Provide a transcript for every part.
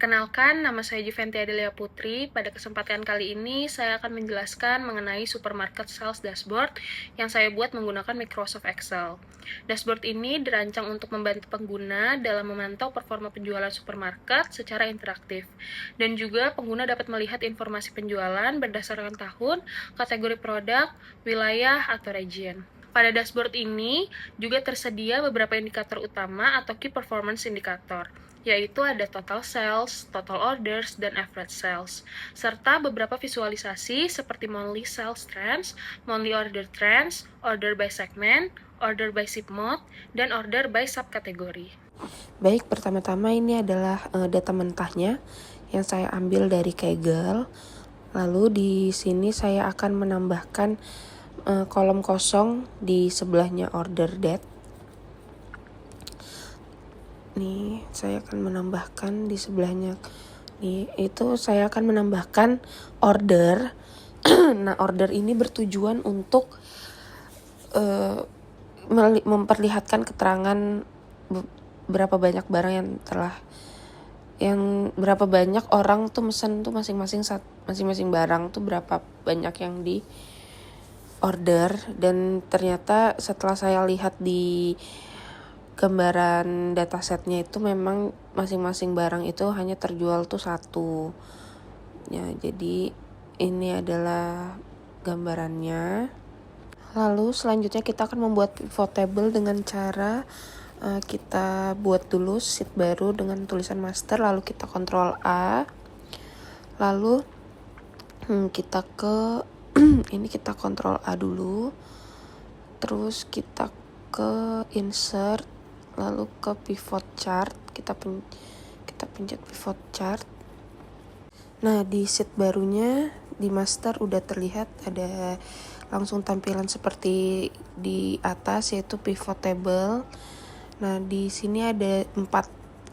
Perkenalkan, nama saya Juventy Adelia Putri. Pada kesempatan kali ini, saya akan menjelaskan mengenai supermarket sales dashboard yang saya buat menggunakan Microsoft Excel. Dashboard ini dirancang untuk membantu pengguna dalam memantau performa penjualan supermarket secara interaktif. Dan juga pengguna dapat melihat informasi penjualan berdasarkan tahun, kategori produk, wilayah, atau region. Pada dashboard ini juga tersedia beberapa indikator utama atau key performance indicator, yaitu ada total sales, total orders, dan average sales, serta beberapa visualisasi seperti monthly sales trends, monthly order trends, order by segment, order by ship mode, dan order by subkategori. Baik, pertama-tama ini adalah data mentahnya yang saya ambil dari Kaggle. Lalu di sini saya akan menambahkan kolom kosong di sebelahnya order date. Nih, saya akan menambahkan di sebelahnya. Nih, itu saya akan menambahkan order. Nah, order ini bertujuan untuk memperlihatkan keterangan berapa banyak barang yang berapa banyak orang tuh mesen tuh masing-masing barang tuh berapa banyak yang di order. Dan ternyata setelah saya lihat di gambaran datasetnya itu memang masing-masing barang itu hanya terjual tuh satu ya. Jadi ini adalah gambarannya. Lalu selanjutnya kita akan membuat pivot table dengan cara kita buat dulu sheet baru dengan tulisan master, lalu kita Ctrl A, lalu kita ke ini kita Ctrl A dulu, terus kita ke insert, lalu ke pivot chart, kita pencet pivot chart. Nah, di sheet barunya di master udah terlihat ada langsung tampilan seperti di atas, yaitu pivot table. Nah, di sini ada 4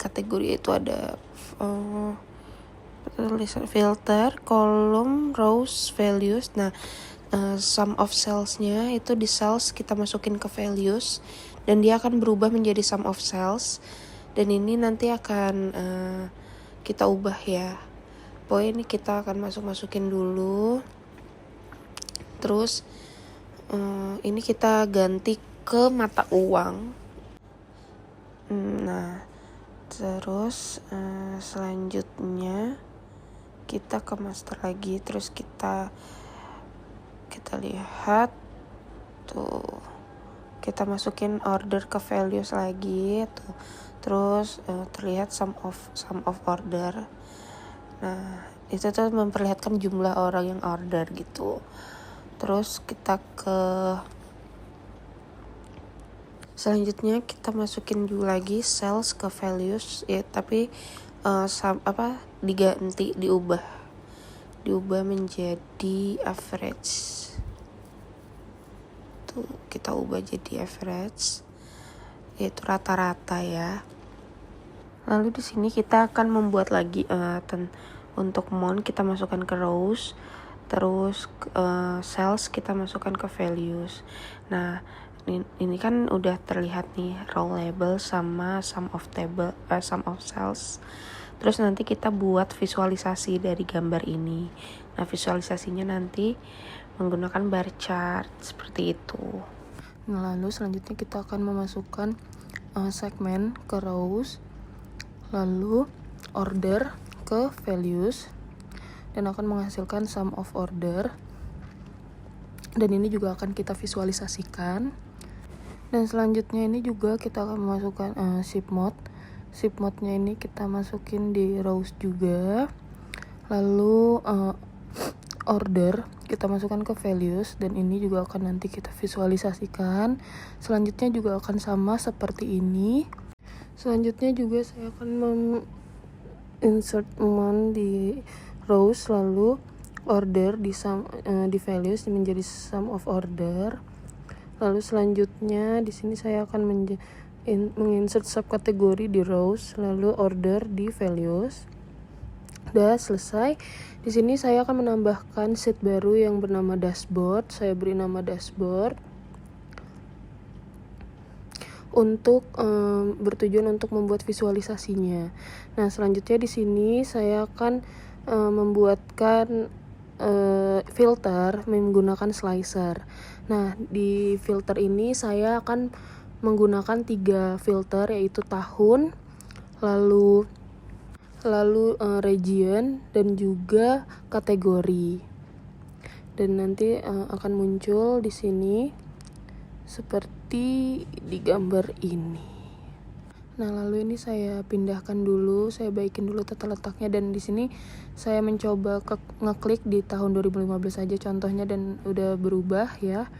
kategori, yaitu ada filter, column, rows, values. Nah, sum of sales-nya itu di sales kita masukin ke values dan dia akan berubah menjadi sum of sales. Dan ini nanti akan kita ubah ya. Pokoknya ini kita akan masukin dulu. Terus ini kita ganti ke mata uang. Nah, terus selanjutnya kita ke master lagi, terus kita lihat tuh, kita masukin order ke values lagi tuh, terus terlihat sum of order. Nah, itu tuh memperlihatkan jumlah orang yang order gitu. Terus kita ke selanjutnya kita masukin juga lagi sales ke values ya, tapi diubah menjadi average. Tuh, kita ubah jadi average, yaitu rata-rata ya. Lalu di sini kita akan membuat lagi untuk month kita masukkan ke rows, terus sales kita masukkan ke values. Nah, ini kan udah terlihat nih row label sama sum of sales. Terus nanti kita buat visualisasi dari gambar ini. Nah, visualisasinya nanti menggunakan bar chart seperti itu. Nah, lalu selanjutnya kita akan memasukkan segmen ke rows, lalu order ke values, dan akan menghasilkan sum of order. Dan ini juga akan kita visualisasikan. Dan selanjutnya ini juga kita akan memasukkan ship mode. Ship mode-nya ini kita masukin di rows juga. Lalu order kita masukkan ke values, dan ini juga akan nanti kita visualisasikan. Selanjutnya juga akan sama seperti ini. Selanjutnya juga saya akan insert month di rows, lalu order di values menjadi sum of order. Lalu selanjutnya di sini saya akan menginsert subkategori di rows, lalu order di values. Udah selesai. Di sini saya akan menambahkan sheet baru yang bernama dashboard. Saya beri nama dashboard. untuk bertujuan untuk membuat visualisasinya. Nah, selanjutnya di sini saya akan membuatkan filter menggunakan slicer. Nah, di filter ini saya akan menggunakan 3 filter, yaitu tahun, lalu region, dan juga kategori. Dan nanti akan muncul di sini seperti di gambar ini. Nah, lalu ini saya pindahkan dulu, saya baikin dulu tata letaknya, dan di sini saya mencoba ngeklik di tahun 2015 aja contohnya, dan udah berubah ya.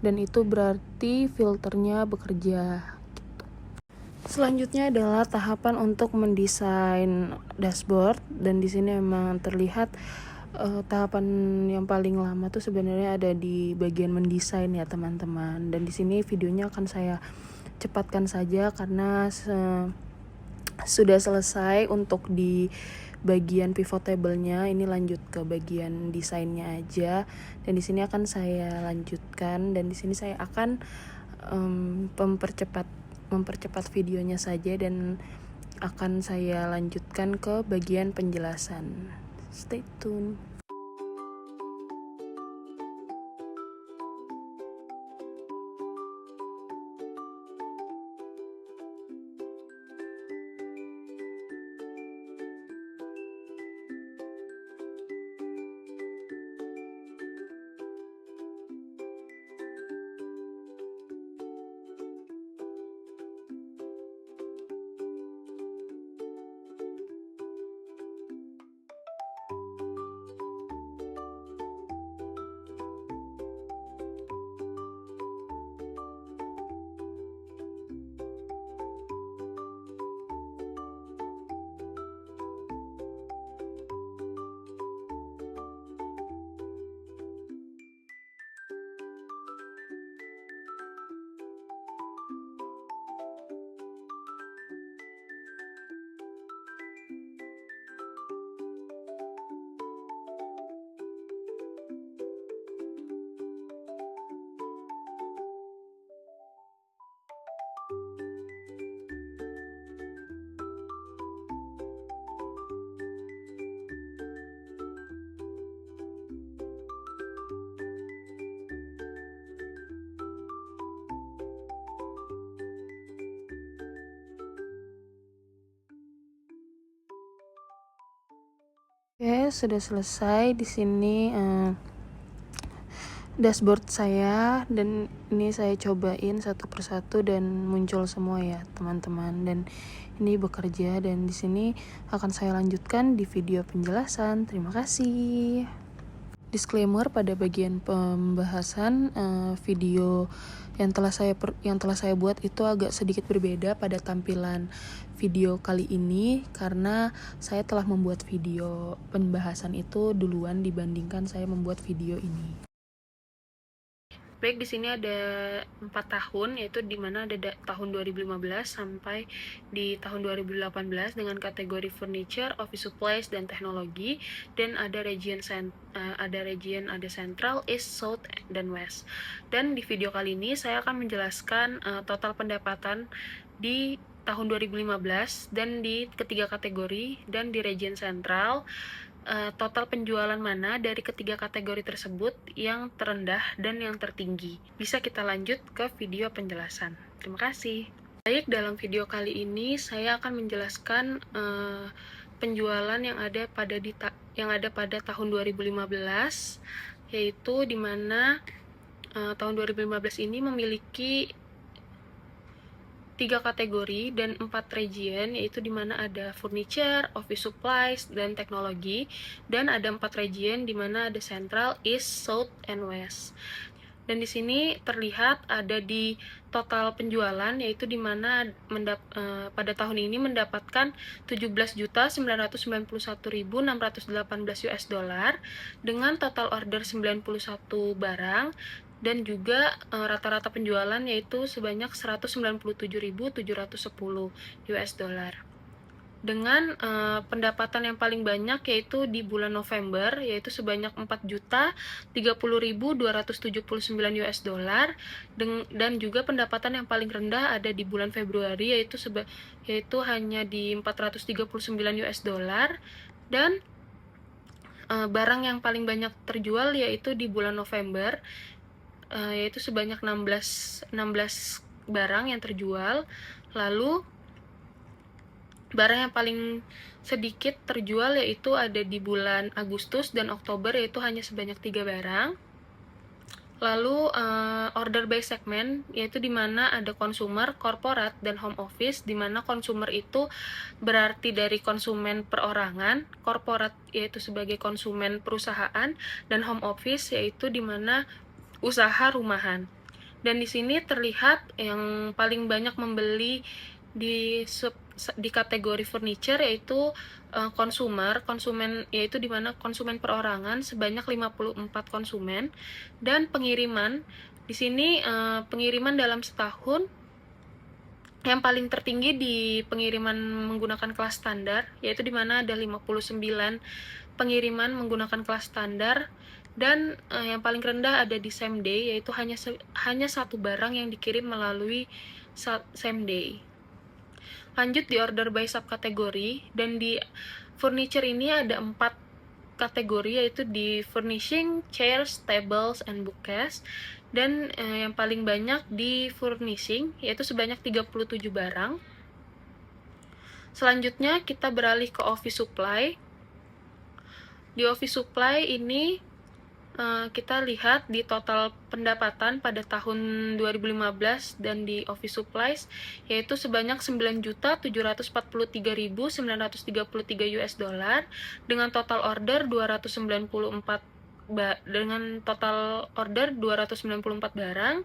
Dan itu berarti filternya bekerja. Selanjutnya adalah tahapan untuk mendesain dashboard, dan di sini memang terlihat tahapan yang paling lama tuh sebenarnya ada di bagian mendesain ya teman-teman. Dan di sini videonya akan saya cepatkan saja karena sudah selesai untuk di bagian pivot table-nya. Ini lanjut ke bagian desainnya aja. Dan di sini akan saya lanjutkan, dan di sini saya akan mempercepat videonya saja, dan akan saya lanjutkan ke bagian penjelasan. Stay tune. Oke, sudah selesai di sini dashboard saya, dan ini saya cobain satu persatu dan muncul semua ya teman-teman. Dan ini bekerja, dan di sini akan saya lanjutkan di video penjelasan. Terima kasih. Disclaimer, pada bagian pembahasan video yang telah saya buat itu agak sedikit berbeda pada tampilan video kali ini, karena saya telah membuat video pembahasan itu duluan dibandingkan saya membuat video ini. Baik, di sini ada 4 tahun, yaitu di mana ada tahun 2015 sampai di tahun 2018 dengan kategori furniture, office supplies, dan teknologi. Dan ada region, ada central, east, south, dan west. Dan di video kali ini saya akan menjelaskan total pendapatan di tahun 2015 dan di ketiga kategori, dan di region central total penjualan mana dari ketiga kategori tersebut yang terendah dan yang tertinggi. Bisa kita lanjut ke video penjelasan. Terima kasih. Baik, dalam video kali ini saya akan menjelaskan penjualan yang ada pada tahun 2015, yaitu di mana tahun 2015 ini memiliki 3 kategori dan 4 region, yaitu di mana ada furniture, office supplies, dan teknologi, dan ada 4 region di mana ada central, east, south, and west. Dan di sini terlihat ada di total penjualan, yaitu di mana pada tahun ini mendapatkan 17.991.618 US dollar dengan total order 91 barang, dan juga rata-rata penjualan yaitu sebanyak 197.710 US dollar. dengan pendapatan yang paling banyak yaitu di bulan November, yaitu sebanyak 4.030.279 US dollar, dan juga pendapatan yang paling rendah ada di bulan Februari yaitu hanya di 439 US dollar, dan barang yang paling banyak terjual yaitu di bulan November, yaitu sebanyak 16 barang yang terjual. Lalu barang yang paling sedikit terjual yaitu ada di bulan Agustus dan Oktober, yaitu hanya sebanyak 3 barang. Lalu order by segment, yaitu di mana ada consumer, corporate, dan home office, di mana consumer itu berarti dari konsumen perorangan, corporate yaitu sebagai konsumen perusahaan, dan home office yaitu di mana usaha rumahan. Dan di sini terlihat yang paling banyak membeli di kategori furniture yaitu konsumen, yaitu di mana konsumen perorangan sebanyak 54 konsumen, dan pengiriman di sini pengiriman dalam setahun yang paling tertinggi di pengiriman menggunakan kelas standar, yaitu di mana ada 59 pengiriman menggunakan kelas standar, dan yang paling rendah ada di same day, yaitu hanya satu barang yang dikirim melalui same day. Lanjut di order by subkategori, dan di furniture ini ada 4 kategori, yaitu di furnishing, chairs, tables, and bookcase, dan yang paling banyak di furnishing yaitu sebanyak 37 barang. Selanjutnya kita beralih ke office supply. Di office supply ini kita lihat di total pendapatan pada tahun 2015 dan di office supplies yaitu sebanyak 9.743.933 US dollar dengan total order 294 barang,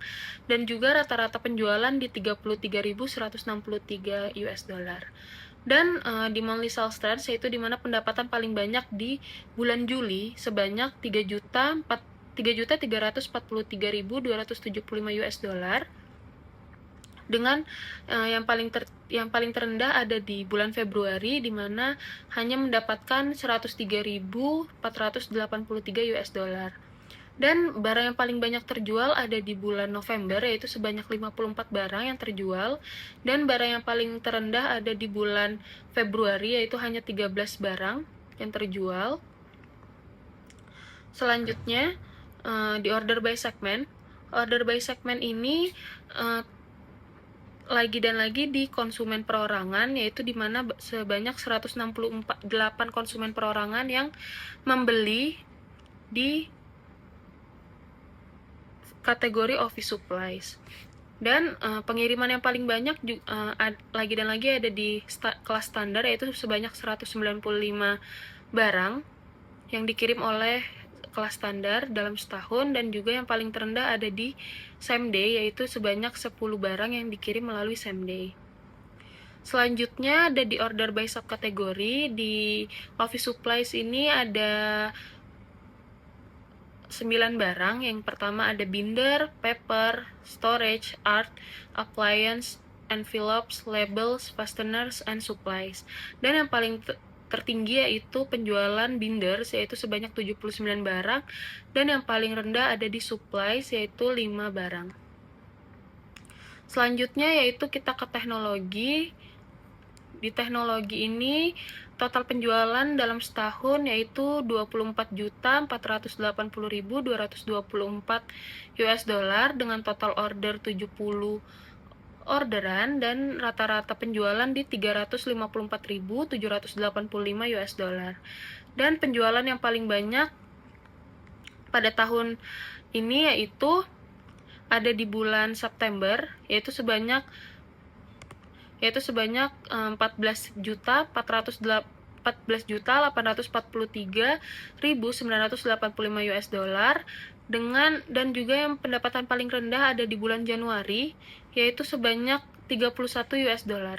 dan juga rata-rata penjualan di 33.163 US dollar. Dan di monthly sales trends, yaitu di mana pendapatan paling banyak di bulan Juli sebanyak 3.343.275 US dollar, dengan yang paling terendah ada di bulan Februari, di mana hanya mendapatkan 103.483 US dollar. Dan barang yang paling banyak terjual ada di bulan November, yaitu sebanyak 54 barang yang terjual, dan barang yang paling terendah ada di bulan Februari, yaitu hanya 13 barang yang terjual. Selanjutnya di order by segment. Order by segment ini lagi dan lagi di konsumen perorangan, yaitu di mana sebanyak 168 konsumen perorangan yang membeli di kategori office supplies. Dan pengiriman yang paling banyak lagi dan lagi ada di kelas standar, yaitu sebanyak 195 barang yang dikirim oleh kelas standar dalam setahun, dan juga yang paling terendah ada di same day, yaitu sebanyak 10 barang yang dikirim melalui same day. Selanjutnya ada di order by subkategori. Di office supplies ini ada 9 barang. Yang pertama ada binder, paper, storage, art, appliance, envelopes, labels, fasteners, and supplies. Dan yang paling tertinggi yaitu penjualan binder, yaitu sebanyak 79 barang, dan yang paling rendah ada di supplies, yaitu 5 barang. Selanjutnya yaitu kita ke teknologi. Di teknologi ini total penjualan dalam setahun yaitu 24.480.224 US dollar dengan total order 70 orderan, dan rata-rata penjualan di 354.785 US dollar. Dan penjualan yang paling banyak pada tahun ini yaitu ada di bulan September, yaitu sebanyak 14.843.985 US dollar, dan juga yang pendapatan paling rendah ada di bulan Januari, yaitu sebanyak 31 US dollar.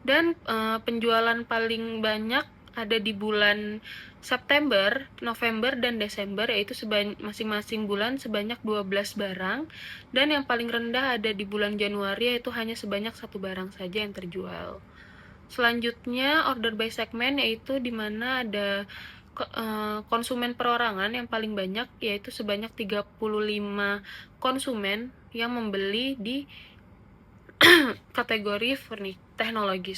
Dan penjualan paling banyak ada di bulan September, November, dan Desember, yaitu masing-masing bulan sebanyak 12 barang, dan yang paling rendah ada di bulan Januari, yaitu hanya sebanyak 1 barang saja yang terjual. Selanjutnya order by segment, yaitu di mana ada konsumen perorangan yang paling banyak, yaitu sebanyak 35 konsumen yang membeli di kategori teknologi.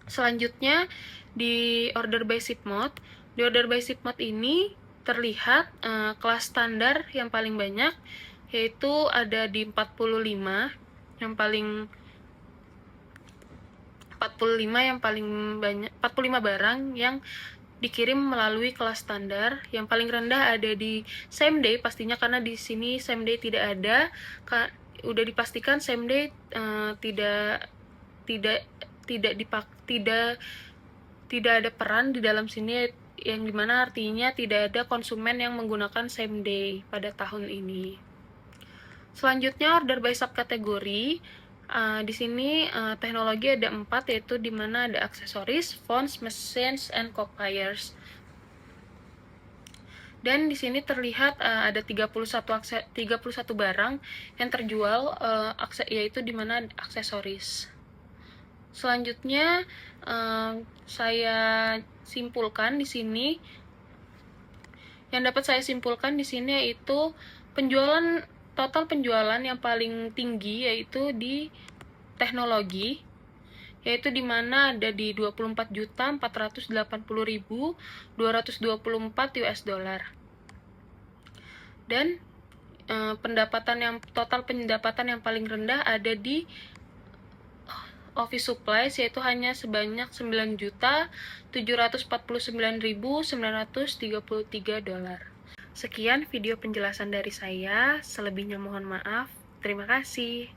Selanjutnya di order by ship mode. Di order by ship mode ini terlihat kelas standar yang paling banyak, yaitu ada di 45 yang paling 45 banyak, 45 barang yang dikirim melalui kelas standar. Yang paling rendah ada di same day pastinya, karena di sini same day tidak ada. Udah dipastikan same day tidak ada peran di dalam sini, yang dimana artinya tidak ada konsumen yang menggunakan same day pada tahun ini. Selanjutnya order by subkategori. Di sini teknologi ada 4, yaitu di mana ada aksesoris, phones, machines, and copiers. Dan di sini terlihat ada 31 barang yang terjual, yaitu di mana aksesoris. Selanjutnya saya simpulkan di sini, yang dapat saya simpulkan di sini yaitu total penjualan yang paling tinggi yaitu di teknologi, yaitu di mana ada di 24.480.224 US dollar. Dan total pendapatan yang paling rendah ada di office supplies, yaitu hanya sebanyak 9.749.933 dolar. Sekian video penjelasan dari saya, selebihnya mohon maaf. Terima kasih.